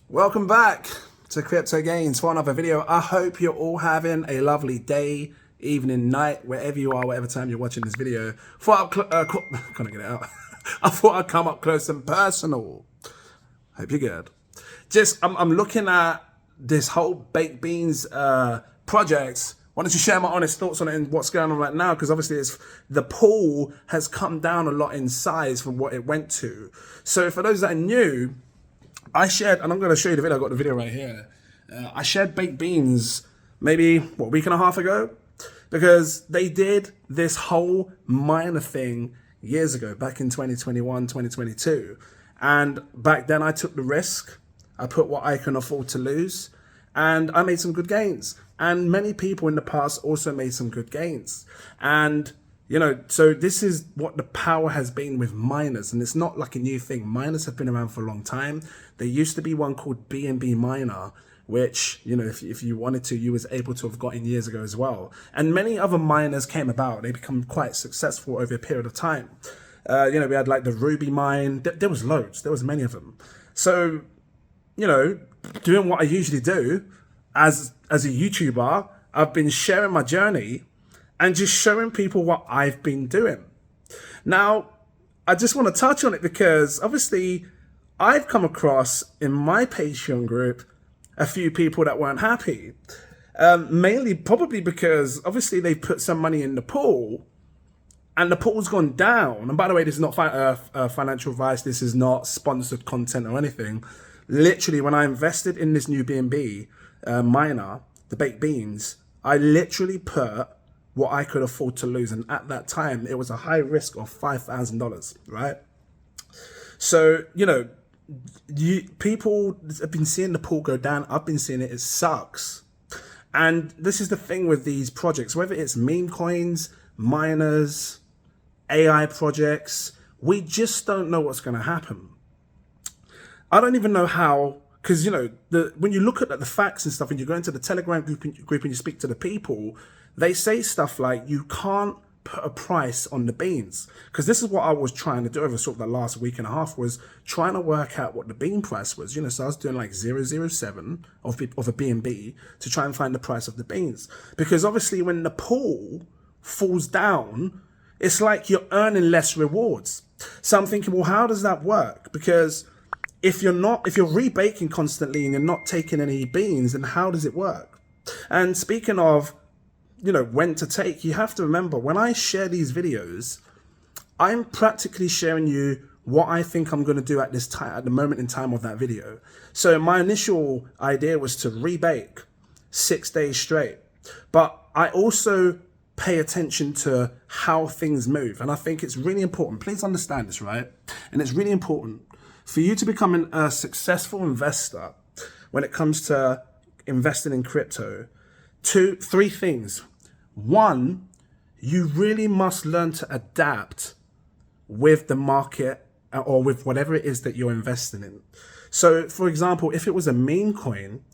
Welcome back to Cryptogains for another video. I hope you're all having a lovely day, evening, night, wherever you are, whatever time you're watching this video. Can't get it out. I thought I'd come up close and personal. Hope you're good. I'm looking at this whole baked beans project. Wanted to share my honest thoughts on it and what's going on right now, because obviously the pool has come down a lot in size from what it went to. So for those that are new, I shared, and I'm going to show you the video. I've got the video right here. I shared baked beans maybe, a week and a half ago? Because they did this whole miner thing years ago, back in 2021, 2022. And back then I took the risk. I put what I can afford to lose. And I made some good gains. And many people in the past also made some good gains. And so this is what the power has been with miners, and it's not like a new thing. Miners have been around for a long time. There used to be one called BNB Miner, which, if you wanted to, you was able to have gotten years ago as well. And many other miners came about. They become quite successful over a period of time. We had like the Ruby mine. There was loads. There was many of them. So, doing what I usually do as a YouTuber, I've been sharing my journey and just showing people what I've been doing. Now, I just want to touch on it because obviously I've come across in my Patreon group a few people that weren't happy. Mainly probably because obviously they put some money in the pool and the pool's gone down. And by the way, this is not financial advice. This is not sponsored content or anything. Literally, when I invested in this new BNB miner, the baked beans, I literally put what I could afford to lose. And at that time, it was a high risk of $5,000, right? So, people have been seeing the pool go down. I've been seeing it. It sucks. And this is the thing with these projects, whether it's meme coins, miners, AI projects, we just don't know what's going to happen. I don't even know how, because, when you look at the facts and stuff and you go into the Telegram group and you speak to the people, they say stuff like you can't put a price on the beans. Because this is what I was trying to do over sort of the last week and a half, was trying to work out what the bean price was. So I was doing like 007 of a BNB to try and find the price of the beans. Because obviously when the pool falls down, it's like you're earning less rewards. So I'm thinking, well, how does that work? Because if you're rebaking constantly and you're not taking any beans, then how does it work? And speaking of when to take, you have to remember, when I share these videos, I'm practically sharing you what I think I'm going to do at the moment in time of that video. So my initial idea was to rebake 6 days straight, but I also pay attention to how things move. And I think it's really important. Please understand this, right? And it's really important for you to become a successful investor when it comes to investing in crypto. 3 things. 1, you really must learn to adapt with the market or with whatever it is that you're investing in. So, for example, if it was a meme coin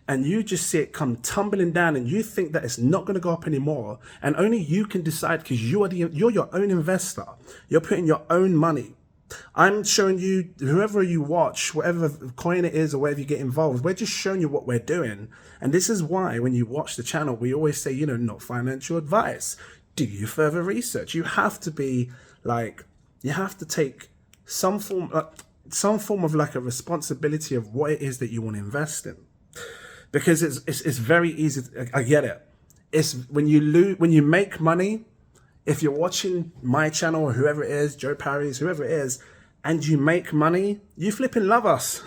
and you just see it come tumbling down and you think that it's not going to go up anymore, and only you can decide because you're your own investor, you're putting your own money. I'm showing you, whoever you watch, whatever coin it is or wherever you get involved, we're just showing you what we're doing. And this is why when you watch the channel, we always say, not financial advice. Do your further research. You have to be like, you have to take some form of like a responsibility of what it is that you want to invest in. Because it's very easy. I get it. It's when you make money. If you're watching my channel or whoever it is, Joe Parry's, whoever it is, and you make money, you flipping love us.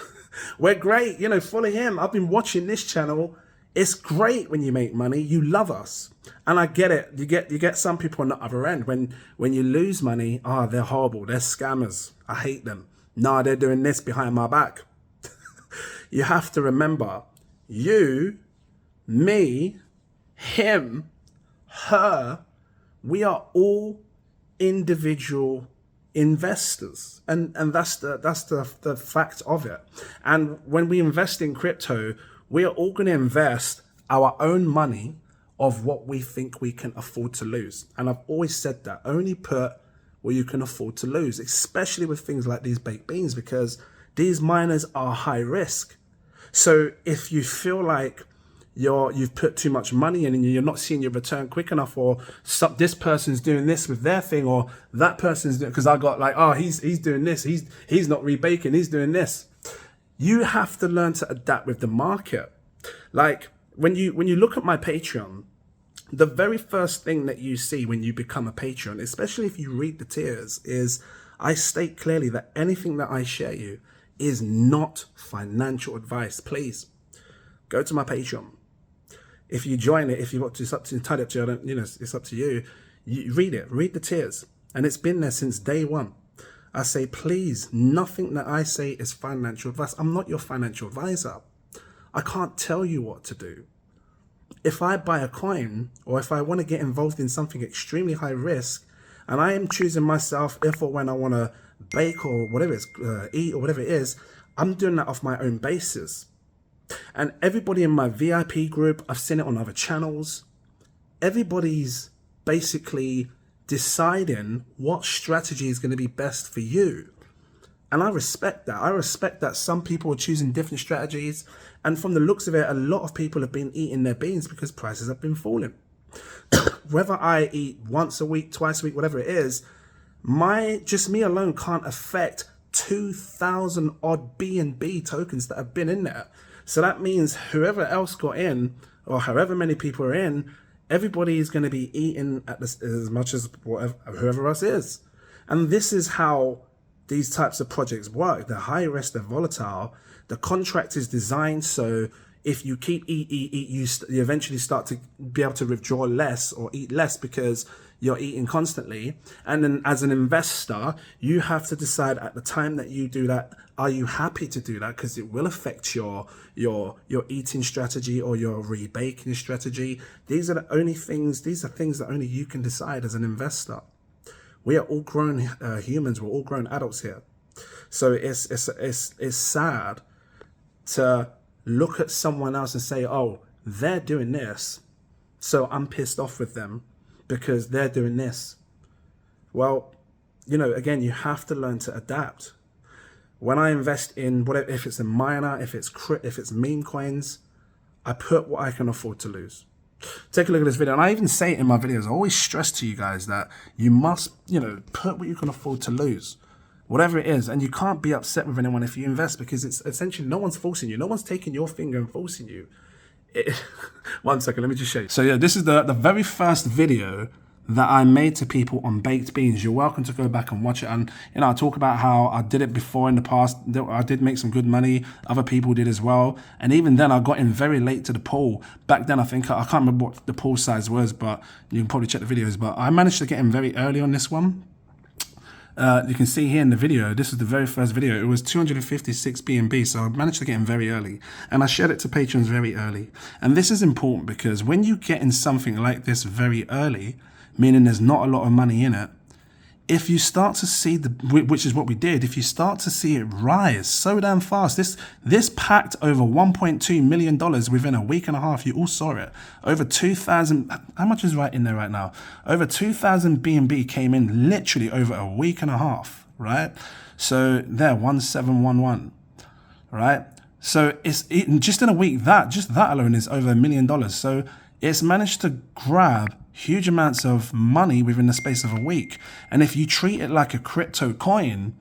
We're great. Follow him. I've been watching this channel. It's great when you make money. You love us. And I get it. You get some people on the other end. When you lose money, they're horrible. They're scammers. I hate them. No, they're doing this behind my back. You have to remember, you, me, him, her, we are all individual investors, and that's the fact of it. And when we invest in crypto, we are all going to invest our own money of what we think we can afford to lose. And I've always said that only put what you can afford to lose, especially with things like these baked beans, because these miners are high risk. So if you feel like you've put too much money in and you're not seeing your return quick enough, or this person's doing this with their thing, or that person's doing, because I got like, oh, he's doing this, he's not rebaking, he's doing this. You have to learn to adapt with the market. Like when you look at my Patreon, the very first thing that you see when you become a patron, especially if you read the tiers, is I state clearly that anything that I share you is not financial advice. Please go to my Patreon. If you join it, if you want to, it's up to you. I don't, it's up to you. You read it, read the tiers, and it's been there since day one. I say, please, nothing that I say is financial advice. I'm not your financial advisor. I can't tell you what to do. If I buy a coin, or if I want to get involved in something extremely high risk, and I am choosing myself if or when I want to bake or whatever it's eat or whatever it is, I'm doing that off my own basis. And everybody in my VIP group, I've seen it on other channels, everybody's basically deciding what strategy is going to be best for you. And I respect that. I respect that some people are choosing different strategies. And from the looks of it, a lot of people have been eating their beans because prices have been falling. Whether I eat once a week, twice a week, whatever it is, just me alone can't affect 2,000 odd BNB tokens that have been in there. So that means whoever else got in, or however many people are in, everybody is going to be eating at this, as much as whoever else is. And this is how these types of projects work. They're high risk, they're volatile. The contract is designed so if you keep eat, you eventually start to be able to withdraw less or eat less because you're eating constantly. And then as an investor, you have to decide at the time that you do that, are you happy to do that? Because it will affect your eating strategy or your rebaking strategy. These are things that only you can decide as an investor. We are all grown humans. We're all grown adults here. So it's sad to look at someone else and say, oh, they're doing this, so I'm pissed off with them because they're doing this. Well, again, you have to learn to adapt. When I invest in whatever, if it's a miner, if it's meme coins, I put what I can afford to lose. Take a look at this video, and I even say it in my videos. I always stress to you guys that you must, put what you can afford to lose, whatever it is. And you can't be upset with anyone if you invest, because it's essentially no one's forcing you. No one's taking your finger and forcing you. One second, let me just show you. So yeah, this is the very first video that I made to people on baked beans. You're welcome to go back and watch it. And I talk about how I did it before in the past. I did make some good money. Other people did as well. And even then, I got in very late to the pool. Back then, I think I can't remember what the pool size was, but you can probably check the videos. But I managed to get in very early on this one. You can see here in the video, this is the very first video. It was 256 BNB, so I managed to get in very early. And I shared it to patrons very early. And this is important because when you get in something like this very early, meaning there's not a lot of money in it, if you start to see which is what we did, if you start to see it rise so damn fast, this packed over $1.2 million within a week and a half. You all saw it. Over 2,000, how much is right in there right now? Over 2,000 BNB came in literally over a week and a half, right? So there, 1711, right? So just in a week, just that alone is over $1 million. So it's managed to grab huge amounts of money within the space of a week. And if you treat it like a crypto coin,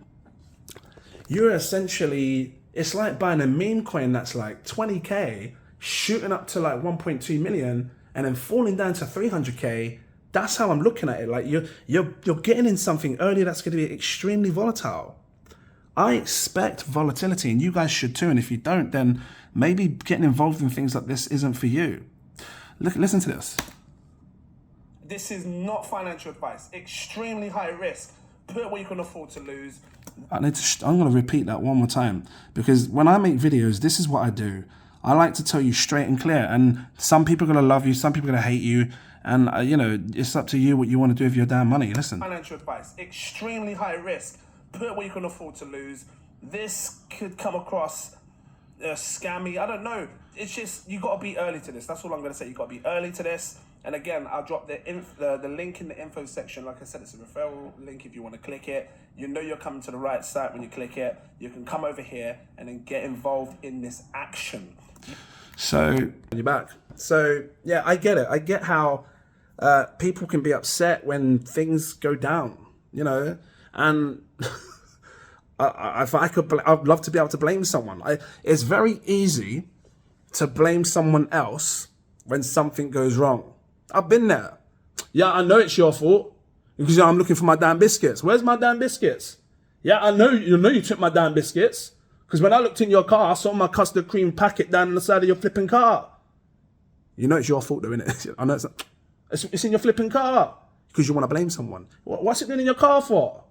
you're essentially, it's like buying a meme coin that's like 20K, shooting up to like 1.2 million, and then falling down to 300K. That's how I'm looking at it. Like you're getting in something early that's going to be extremely volatile. I expect volatility, and you guys should too. And if you don't, then maybe getting involved in things like this isn't for you. Listen to this. This is not financial advice. Extremely high risk. Put what you can afford to lose. I'm going to repeat that one more time, because when I make videos, this is what I do. I like to tell you straight and clear. And some people are going to love you, some people are going to hate you. And, it's up to you what you want to do with your damn money. Listen. Financial advice. Extremely high risk. Put what you can afford to lose. This could come across scammy. I don't know. It's just, you got to be early to this. That's all I'm going to say. You got to be early to this. And again, I'll drop the link in the info section. Like I said, it's a referral link if you want to click it. You know you're coming to the right site when you click it. You can come over here and then get involved in this action. So you're back. So yeah, I get it. I get how people can be upset when things go down, you know, and if I could, I'd love to be able to blame someone. It's very easy to blame someone else when something goes wrong. I've been there. Yeah, I know it's your fault because I'm looking for my damn biscuits. Where's my damn biscuits? Yeah, I know you took my damn biscuits because when I looked in your car, I saw my custard cream packet down the side of your flipping car. You know it's your fault though, innit? I know it's in your flipping car because you want to blame someone. What's it doing in your car for?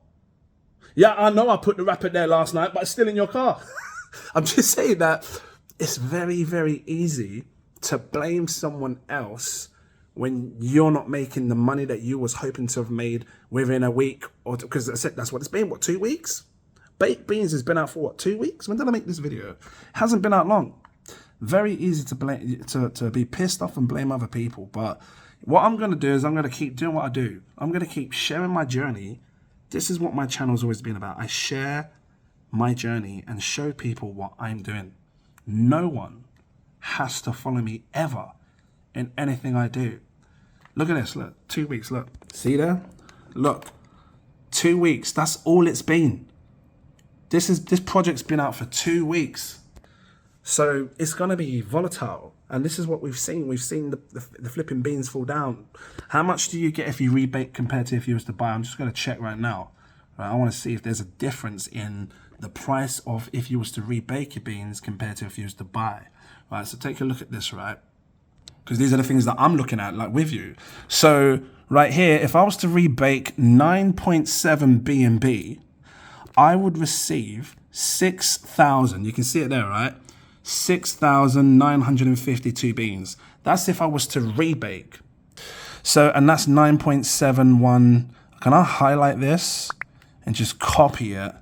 Yeah, I know I put the wrapper there last night, but it's still in your car. I'm just saying that it's very, very easy to blame someone else when you're not making the money that you was hoping to have made within a week, or because that's what it's been. What, 2 weeks? Baked Beans has been out for what, 2 weeks? When did I make this video? It hasn't been out long. Very easy to blame, to be pissed off and blame other people. But what I'm gonna do is I'm gonna keep doing what I do. I'm gonna keep sharing my journey. This is what my channel's always been about. I share my journey and show people what I'm doing. No one has to follow me ever in anything I do. Look at this, look, 2 weeks, look. See there? Look, 2 weeks, that's all it's been. This project's been out for 2 weeks. So it's gonna be volatile. And this is what we've seen. We've seen the flipping beans fall down. How much do you get if you rebake compared to if you was to buy? I'm just gonna check right now. Right, I wanna see if there's a difference in the price of if you was to rebake your beans compared to if you was to buy. Right, so take a look at this, right? Because these are the things that I'm looking at, like with you. So right here, if I was to rebake 9.7 BNB, I would receive 6,000. You can see it there, right? 6,952 beans. That's if I was to rebake. So, and that's 9.71. Can I highlight this and just copy it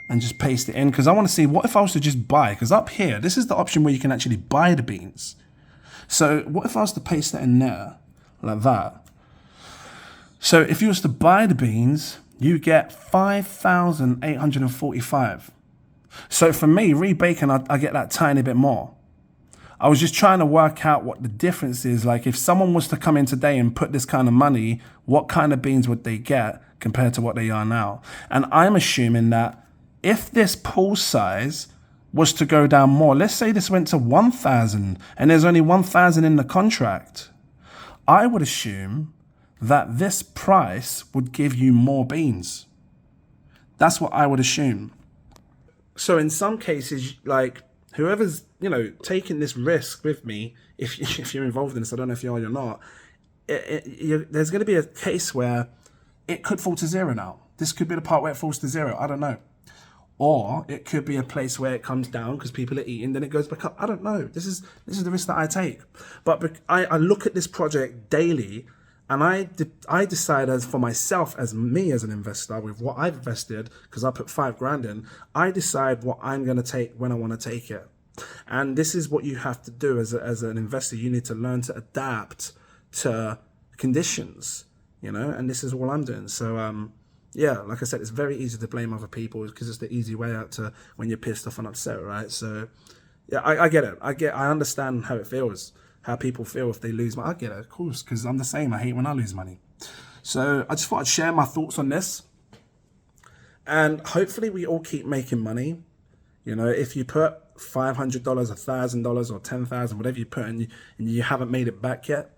and just paste it in? Because I want to see what if I was to just buy, because up here, this is the option where you can actually buy the beans. So what if I was to paste that in there like that? So if you was to buy the beans, you get 5,845. So for me, rebaking, I get that tiny bit more. I was just trying to work out what the difference is. Like if someone was to come in today and put this kind of money, what kind of beans would they get compared to what they are now? And I'm assuming that if this pool size was to go down more, let's say this went to 1,000 and there's only 1,000 in the contract, I would assume that this price would give you more beans. That's what I would assume. So in some cases, like whoever's, taking this risk with me, if you're involved in this, I don't know if you are or not, there's going to be a case where it could fall to zero now. This could be the part where it falls to zero. I don't know. Or it could be a place where it comes down because people are eating, then it goes back up. I don't know. This is the risk that I take. But I look at this project daily, and I decide as for myself, as me as an investor, with what I've invested, because I put 5 grand in, I decide what I'm going to take when I want to take it. And this is what you have to do as an investor. You need to learn to adapt to conditions, and this is what I'm doing. So, yeah, like I said, it's very easy to blame other people because it's the easy way out to when you're pissed off and upset, right? So, yeah, I get it. I understand how it feels. How people feel if they lose money. I get it, of course, because I'm the same. I hate when I lose money. So I just thought I'd share my thoughts on this. And hopefully we all keep making money. If you put $500, $1,000 or 10,000, whatever you put in, and you haven't made it back yet,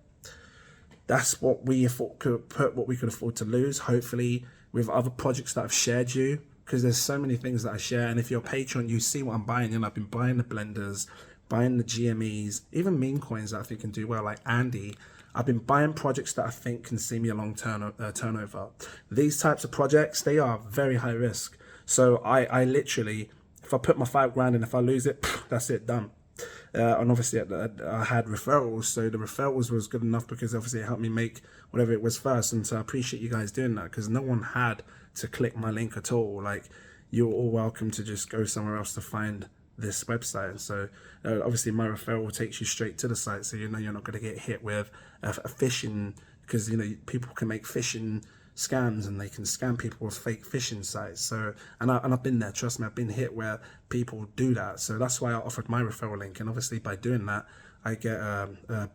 that's what we could afford to lose. Hopefully with other projects that I've shared you, because there's so many things that I share. And if you're a patron, you see what I'm buying. I've been buying the blenders, buying the GMEs, even meme coins that I think can do well, like Andy. I've been buying projects that I think can see me a long turnover. These types of projects, they are very high risk. So I literally, if I put my 5 grand in, if I lose it, that's it, done. And obviously I had referrals, so the referrals was good enough because obviously it helped me make whatever it was first. And so I appreciate you guys doing that because no one had to click my link at all. Like, you're all welcome to just go somewhere else to find this website. And so obviously my referral takes you straight to the site, so you know you're not going to get hit with a phishing, because you know people can make phishing scams and they can scam people with fake phishing sites. So and I've been there, trust me, I've been hit where people do that. So that's why I offered my referral link, and obviously by doing that I get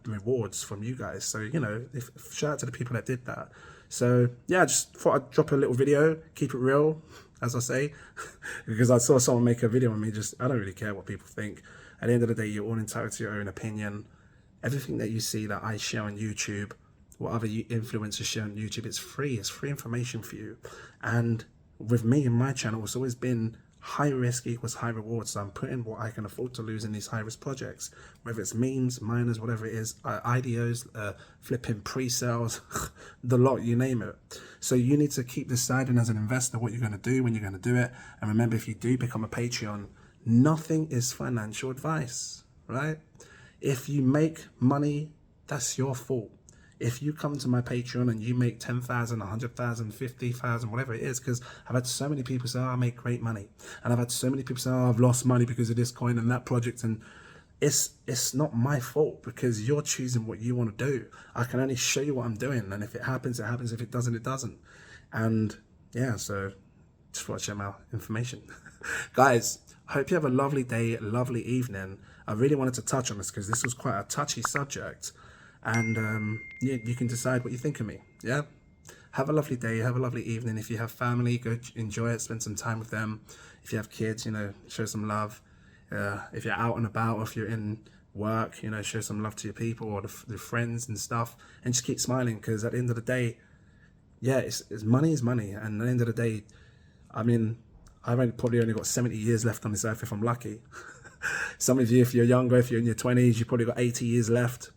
rewards from you guys. So you know, shout out to the people that did that. So yeah, I just thought I'd drop a little video, keep it real, as I say, because I saw someone make a video on me. Just, I don't really care what people think. At the end of the day, you're all entitled to your own opinion. Everything that you see that I share on YouTube, what other influencers share on YouTube, it's free. It's free information for you. And with me and my channel, it's always been high risk equals high reward. So I'm putting what I can afford to lose in these high risk projects, whether it's memes, miners, whatever it is, IDOs, flipping pre-sales, the lot, you name it. So you need to keep deciding as an investor what you're going to do, when you're going to do it. And remember, if you do become a Patreon, nothing is financial advice, right? If you make money, that's your fault. If you come to my Patreon and you make 10,000, 100,000, 50,000, whatever it is, because I've had so many people say, oh, I make great money. And I've had so many people say, oh, I've lost money because of this coin and that project. And it's not my fault, because you're choosing what you want to do. I can only show you what I'm doing. And if it happens, it happens. If it doesn't, it doesn't. And yeah, so just want to share my information. Guys, I hope you have a lovely day, lovely evening. I really wanted to touch on this because this was quite a touchy subject. And you can decide what you think of me. Yeah, have a lovely day, have a lovely evening. If you have family, go enjoy it, spend some time with them. If you have kids, you know, show some love. If you're out and about, or if you're in work, you know, show some love to your people or the friends and stuff, and just keep smiling, because at the end of the day, yeah, it's money is money. And at the end of the day, I mean, I've probably only got 70 years left on this earth if I'm lucky. Some of you, if you're younger, if you're in your 20s, you've probably got 80 years left.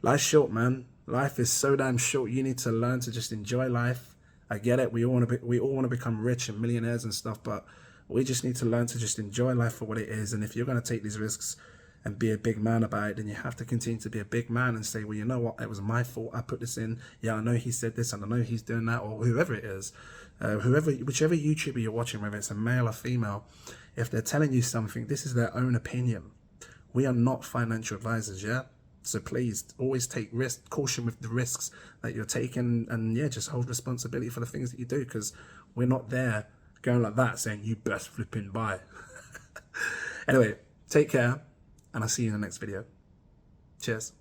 Life's short, man. Life is so damn short. You need to learn to just enjoy life. I get it. We all want to become rich and millionaires and stuff, but we just need to learn to just enjoy life for what it is. And if you're going to take these risks and be a big man about it, then you have to continue to be a big man and say, well, you know what? It was my fault. I put this in. Yeah, I know he said this, and I know he's doing that, or whoever it is, whichever YouTuber you're watching, whether it's a male or female, if they're telling you something, this is their own opinion. We are not financial advisors, yeah? So please always take caution with the risks that you're taking, and yeah, just hold responsibility for the things that you do, because we're not there going like that saying you best flipping buy. Anyway, take care, and I'll see you in the next video. Cheers.